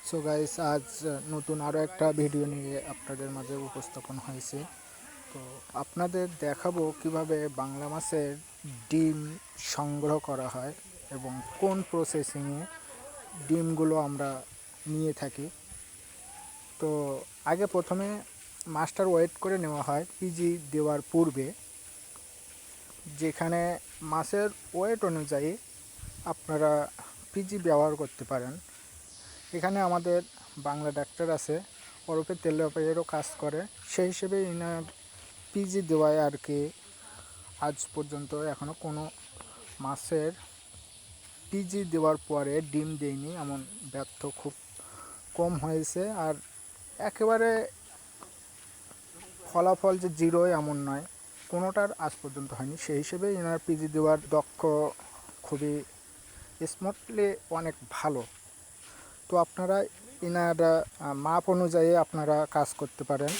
So guys, আজ নতুন আরও একটা ভিডিও নিয়ে আপনাদের মাঝে উপস্থাপন হয়েছে। তো আপনাদের দেখাবো কিভাবে বাংলা মাছের ডিম সংগ্রহ করা হয় এবং কোন প্রসেসিংয়ে ডিমগুলো আমরা নিয়ে থাকি। তো আগে প্রথমে মাছটার ওয়েট করে নেওয়া হয় পিজি দেওয়ার পূর্বে, যেখানে মাছের ওয়েট অনুযায়ী আপনারা পিজি ব্যবহার করতে পারেন। এখানে আমাদের বাংলা ডাক্তার আছে, ওরফে তেলাপিয়ারও কাজ করে, সেই হিসেবে ইনার পিজি দেওয়ায় আর কি আজ পর্যন্ত এখনও কোনো মাছের পিজি দেওয়ার পরে ডিম দেয়নি, এমন ব্যর্থ খুব কম হয়েছে। আর একেবারে ফলাফল যে জিরো এমন নয়, কোনোটার আজ পর্যন্ত হয়নি। সেই হিসেবে ইনার পিজি দেওয়ার দক্ষ খুবই স্মুথলি অনেক ভালো। তো আপনারা এনার মাপ অনুযায়ী আপনারা কাজ করতে পারেন।